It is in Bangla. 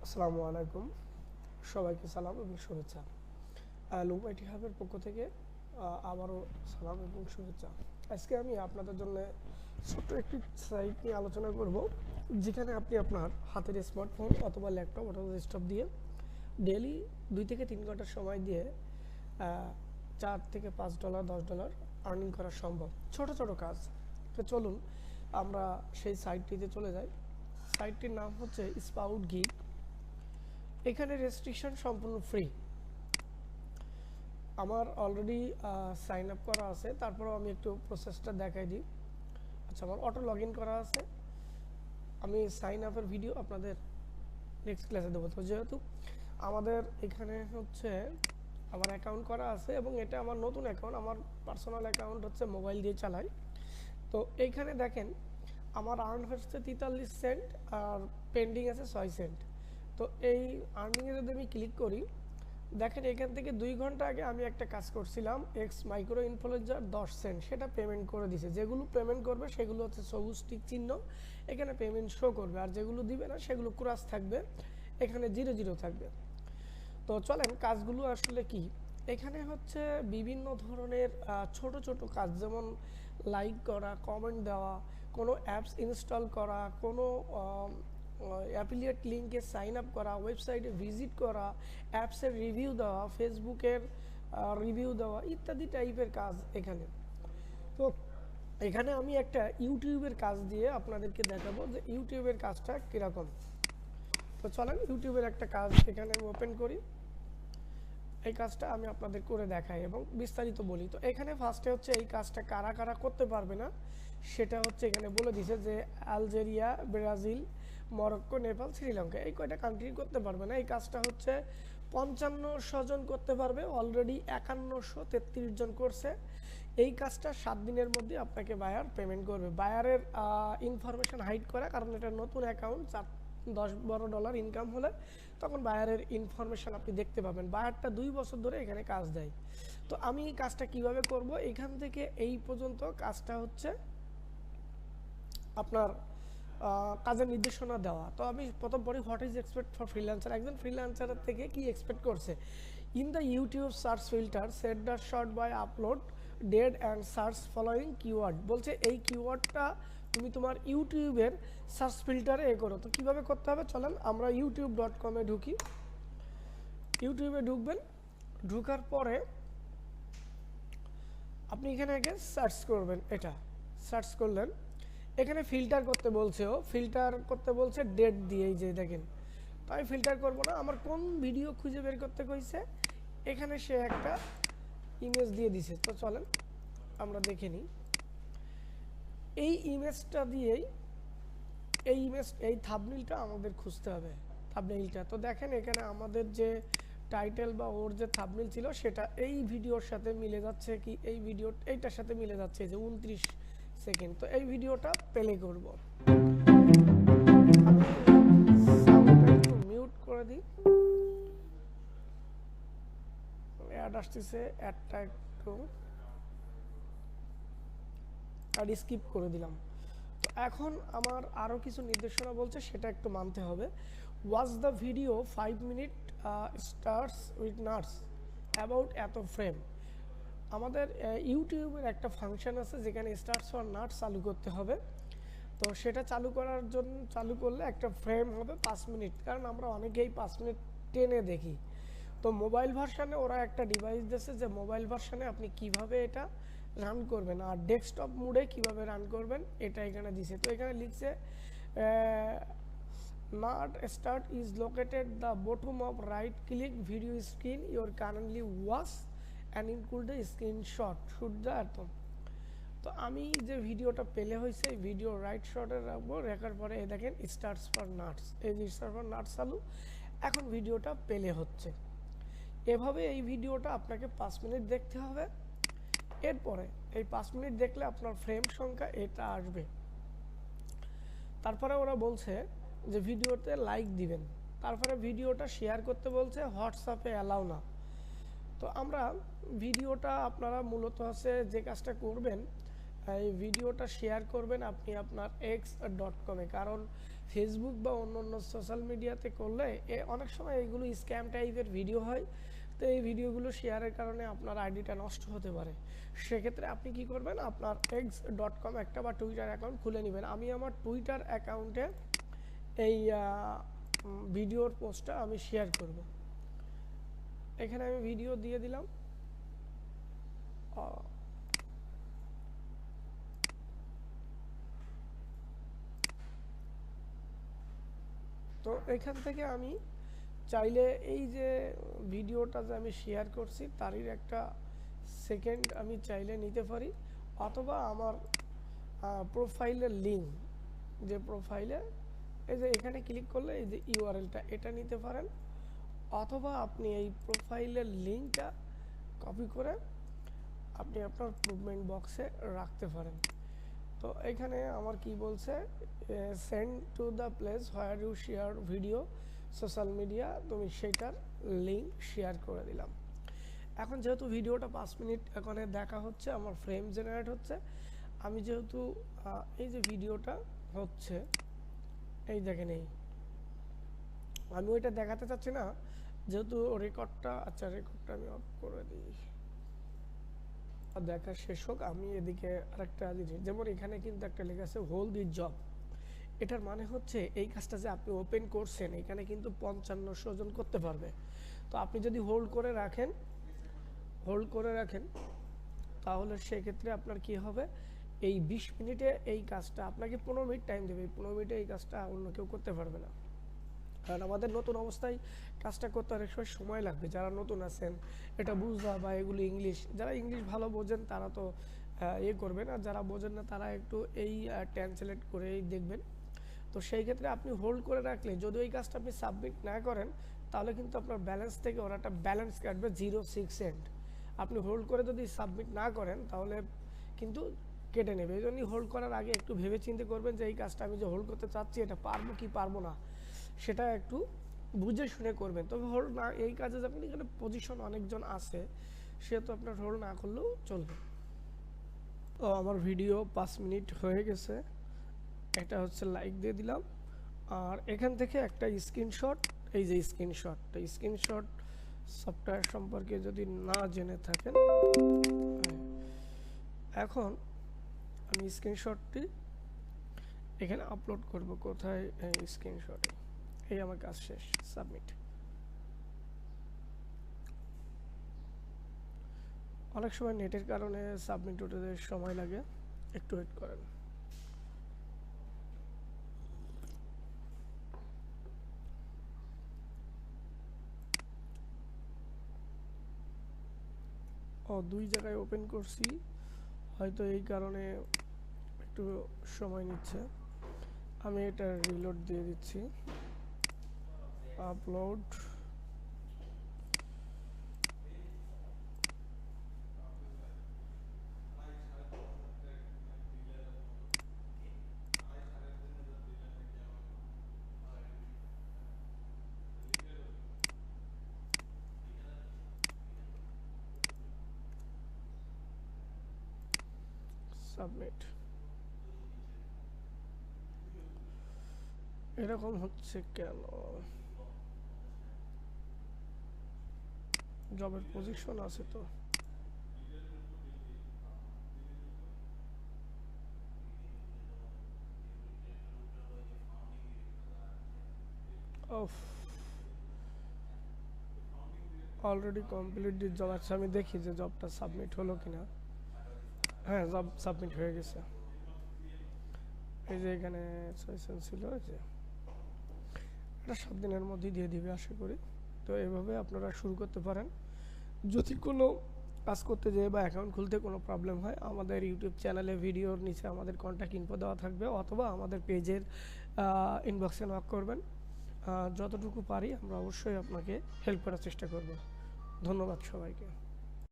আসসালামু আলাইকুম, সবাইকে সালাম এবং শুভেচ্ছা। লুমাইটি হাবের পক্ষ থেকে আবারও সালাম এবং শুভেচ্ছা। আজকে আমি আপনাদের জন্য ছোট্ট একটি সাইট নিয়ে আলোচনা করব, যেখানে আপনি আপনার হাতের স্মার্টফোন অথবা ল্যাপটপ অথবা ডেস্কটপ দিয়ে ডেইলি 2 থেকে 3 ঘন্টা সময় দিয়ে $4 থেকে $5 $10 আর্নিং করা সম্ভব। ছোট ছোট কাজ। তো চলুন আমরা সেই সাইটটিতে চলে যাই। সাইটটির নাম হচ্ছে স্পাউট গিগ। এখানে রেজিস্ট্রেশন সম্পূর্ণ ফ্রি। আমার অলরেডি সাইন আপ করা আছে, তারপরেও আমি একটু প্রসেসটা দেখাই দিই। আচ্ছা, আমার অটো লগ ইন করা আছে। আমি সাইন আপের ভিডিও আপনাদের নেক্সট ক্লাসে দেবো। তো যেহেতু আমাদের এখানে হচ্ছে আমার অ্যাকাউন্ট করা আছে এবং এটা আমার নতুন অ্যাকাউন্ট, আমার পার্সোনাল অ্যাকাউন্ট হচ্ছে মোবাইল দিয়ে চালাই। তো এইখানে দেখেন আমার আর্ন হচ্ছে 43 সেন্ট আর পেন্ডিং আছে 6 সেন্ট। তো এই আর্নিংয়ে যদি আমি ক্লিক করি, দেখেন এখান থেকে 2 ঘন্টা আগে আমি একটা কাজ করছিলাম, এক্স মাইক্রো ইনফ্লুয়েঞ্জার 10 সেন্ট, সেটা পেমেন্ট করে দিছে। যেগুলো পেমেন্ট করবে সেগুলো হচ্ছে সবুজ টিক চিহ্ন, এখানে পেমেন্ট শো করবে, আর যেগুলো দিবে না সেগুলো ক্রস থাকবে, এখানে 0 থাকবে। তো চলেন কাজগুলো আসলে কি। এখানে হচ্ছে বিভিন্ন ধরনের ছোট ছোট কাজ, যেমন লাইক করা, কমেন্ট দেওয়া, কোনো অ্যাপস ইনস্টল করা, কোনো অ্যাফিলিয়েট লিঙ্কে সাইন আপ করা, ওয়েবসাইটে ভিজিট করা, অ্যাপসের রিভিউ দেওয়া, ফেসবুকের রিভিউ দেওয়া ইত্যাদি টাইপের কাজ এখানে। তো এখানে আমি একটা ইউটিউবের কাজ দিয়ে আপনাদেরকে দেখাবো যে ইউটিউবের কাজটা কীরকম। তো চলেন ইউটিউবের একটা কাজ এখানে আমি ওপেন করি। এই কাজটা আমি আপনাদের করে দেখাই এবং বিস্তারিত বলি। তো এখানে ফার্স্টে হচ্ছে এই কাজটা কারা কারা করতে পারবে না সেটা হচ্ছে এখানে বলে দিছে যে Algeria, Brazil, Morocco, Nepal, Sri Lanka, এই কয়টা কান্ট্রি করতে পারবে না। এই কাজটা হচ্ছে 5500 জন করতে পারবে, অলরেডি 5133 জন করছে। এই কাজটা 7 দিনের মধ্যে আপনাকে বায়ার পেমেন্ট করবে। বায়ারের ইনফরমেশন হাইড করা, কারণ এটা নতুন অ্যাকাউন্ট, $10-12 ইনকাম হলে তখন বায়ারের ইনফরমেশন আপনি দেখতে পাবেন। বায়ারটা 2 বছর ধরে এখানে কাজ দেয়। তো আমি এই কাজটা কিভাবে করব, এখান থেকে এই পর্যন্ত কাজটা হচ্ছে আপনার কাজের নির্দেশনা দেওয়া। তো আমি প্রথম পড়ি, what is expect for freelancer. একজন ফ্রিল্যান্সারের থেকে কি এক্সপেক্ট করছে। In the YouTube search filter set the sort by upload date and search following keyword. বলছে এই কিওয়ার্ডটা তুমি তোমার ইউটিউবের সার্চ ফিল্টারে করো। তো কীভাবে করতে হবে, চলেন আমরা youtube.com-এ ঢুকি। ইউটিউবে ঢুকবেন, ঢুকার পরে আপনি এখানে আগে সার্চ করবেন। এটা সার্চ করলেন, এখানে ফিল্টার করতে বলছে, ফিল্টার করতে বলছে ডেট দিয়ে, এই যে দেখেন। তো আমি ফিল্টার করবো না, আমার কোন ভিডিও খুঁজে বের করতে কইছে, এখানে সে একটা ইমেজ দিয়ে দিছে। তো চলেন আমরা দেখে নিই। এই ইমেজটা দিয়েই এই থাম্বনেইলটা আমাদের খুঁজতে হবে, থাম্বনেইলটা। তো দেখেন এখানে আমাদের যে টাইটেল বা ওর যে থাম্বনেইল ছিল সেটা এই ভিডিওর সাথে মিলে যাচ্ছে কি, এই ভিডিও এইটার সাথে মিলে যাচ্ছে, যে 29 সেকেন্ড। তো এই ভিডিওটা প্লে করব, মিউট করে দিই, অ্যাড আসতেছে, অ্যাডটা একটু অ্যাড স্কিপ করে দিলাম। তো এখন আমার আরও কিছু নির্দেশনা বলছে, সেটা একটু মানতে হবে। Watch the video 5 minute starts with nuts about এত ফ্রেম। আমাদের ইউটিউবের একটা ফাংশন আছে যেখানে স্টার্টস ফর নাটস চালু করতে হবে। তো সেটা চালু করার জন্য, চালু করলে একটা ফ্রেম হবে 5 মিনিট, কারণ আমরা অনেকেই 5 মিনিট টেনে দেখি। তো মোবাইল ভার্সানে ওরা একটা ডিভাইস দিয়েছে, যে মোবাইল ভার্সানে আপনি কিভাবে এটা রান করবেন আর ডেস্কটপ মোডে কিভাবে রান করবেন এটা এখানে দিছে। তো এখানে লিখছে nut start is located the bottom of right click video screen your currently watch and include the screenshot should the atom. তো আমি যে ভিডিওটা পেলে হয়েছে, এই ভিডিও রাইট শটে রাখবো, রাখার পরে এই দেখেন স্টার্টস ফর নাটস, এই যে স্টার্ট ফর নাটস চালু, এখন ভিডিওটা পেলে হচ্ছে। এভাবে এই ভিডিওটা আপনাকে 5 মিনিট দেখতে হবে। এরপরে এই 5 মিনিট দেখলে আপনার ফ্রেম সংখ্যা এটা আসবে। তারপরে ওরা বলছে যে ভিডিওতে লাইক দিবেন, তারপরে ভিডিওটা শেয়ার করতে বলছে, হোয়াটসঅ্যাপে অ্যালাউ না। তো আমরা ভিডিওটা, আপনারা মূলত আছে যে কাজটা করবেন, এই ভিডিওটা শেয়ার করবেন আপনি আপনার x.com-এ, কারণ ফেসবুক বা অন্য অন্য সোশ্যাল মিডিয়াতে করলে অনেক সময় এগুলো স্ক্যাম টাইপের ভিডিও হয়। তো এই ভিডিওগুলো শেয়ারের কারণে আপনার আইডিটা নষ্ট হতে পারে। সেক্ষেত্রে আপনি কি করবেন, আপনার x.com একটা বা টুইটার অ্যাকাউন্ট খুলে নেবেন। আমি আমার টুইটার অ্যাকাউন্টে এই ভিডিওর পোস্টটা আমি শেয়ার করব। এখানে আমি ভিডিও দিয়ে দিলাম। তো এখান থেকে আমি চাইলে এই যে ভিডিওটা যে আমি শেয়ার করছি তারই একটা সেকেন্ড আমি চাইলে নিতে পারি, অথবা আমার প্রোফাইলের লিঙ্ক, যে প্রোফাইলে এই যে এখানে ক্লিক করলে এই যে ইউআরএলটা এটা নিতে পারেন, অথবা আপনি এই প্রোফাইলের লিঙ্কটা কপি করে আপনি আপনার মুভমেন্ট বক্সে রাখতে পারেন। তো এখানে আমার কি বলছে, send to the place where you share video social media, তুমি সেটার লিঙ্ক শেয়ার করে দিলাম। এখন যেহেতু ভিডিওটা 5 মিনিট এখানে দেখা হচ্ছে, আমার ফ্রেম জেনারেট হচ্ছে, আমি যেহেতু এই যে ভিডিওটা হচ্ছে এই দেখেন, আমি ওইটা দেখাতে চাচ্ছি না যেহেতু রেকর্ডটা, আচ্ছা রেকর্ডটা আমি অফ করে দিই, দেখা শেষ হোক। আমি এদিকে আরেকটা জিনিস, যেমন এখানে কিন্তু একটা লেখা আছে হোল্ড দিস জব, এটার মানে হচ্ছে এই কাজটা যে আপনি ওপেন করছেন এখানে কিন্তু 5500 জন করতে পারবে। তো আপনি যদি হোল্ড করে রাখেন তাহলে সেক্ষেত্রে আপনার কি হবে, এই 20 মিনিটে এই কাজটা আপনাকে 15 মিনিট টাইম দেবে, 15 মিনিটে এই কাজটা অন্য কেউ করতে পারবে না। কারণ আমাদের নতুন অবস্থায় কাজটা করতে অনেক সময় লাগবে। যারা নতুন আছেন এটা বুঝবা, বা এগুলো ইংলিশ, যারা ইংলিশ ভালো বোঝেন তারা তো করবেন, আর যারা বোঝেন না তারা একটু এই ট্রান্সলেট করেই দেখবেন। তো সেই ক্ষেত্রে আপনি হোল্ড করে রাখলে যদি ওই কাজটা আপনি সাবমিট না করেন তাহলে কিন্তু আপনার ব্যালেন্স থেকে ওরা একটা ব্যালেন্স কাটবে 0.6 সেন্ট। আপনি হোল্ড করে যদি সাবমিট না করেন তাহলে কিন্তু কেটে নেবে। এই জন্যই হোল্ড করার আগে একটু ভেবে চিন্তে করবেন যে এই কাজটা আমি যে হোল্ড করতে চাচ্ছি এটা পারবো কি পারবো না, সেটা একটু বুঝে শুনে করবেন। তবে হোল্ড না, এই কাজে যখন এখানে পজিশন অনেকজন আছে সেহেতু আপনার হোল্ড না করলেও চলবে। তো আমার ভিডিও 5 মিনিট হয়ে গেছে, এটা হচ্ছে লাইক দিয়ে দিলাম। আর এখান থেকে একটা স্ক্রিনশট, এই যে স্ক্রিনশট সফটওয়্যার সম্পর্কে যদি না জেনে থাকেন, এখন আমি স্ক্রিনশটটি এখানে আপলোড করব। কোথায় স্ক্রিনশটে, এই আমার কাজ শেষ, সাবমিট। অনেক সময় নেটের কারণে সাবমিট হতে সময় লাগে, একটু ওয়েট করেন। দুই জায়গায় ওপেন করছি, হয়তো এই কারণে একটু সময় নিচ্ছে। আমি এটা রিলোড দিয়ে দিচ্ছি, আপলোড। সাবমিট। এরকম হচ্ছে কেন? জবের পজিশন আছে তো, অলরেডি কমপ্লিট দিস জব। আচ্ছা আমি দেখি যে জবটা সাবমিট হলো কিনা। হ্যাঁ, জব সাবমিট হয়ে গেছে। এই যে এখানে সেশন ছিল, যে এটা 7 দিনের মধ্যেই দিয়ে দিবে আশা করি। তো এইভাবে আপনারা শুরু করতে পারেন। যদি কোনো কাজ করতে যেয়ে বা অ্যাকাউন্ট খুলতে কোনো প্রবলেম হয়, আমাদের ইউটিউব চ্যানেলে ভিডিওর নিচে আমাদের কন্ট্যাক্ট ইনফো দেওয়া থাকবে, অথবা আমাদের পেজের ইনবক্সে নক করবেন। যতটুকু পারি আমরা অবশ্যই আপনাকে হেল্প করার চেষ্টা করব। ধন্যবাদ সবাইকে।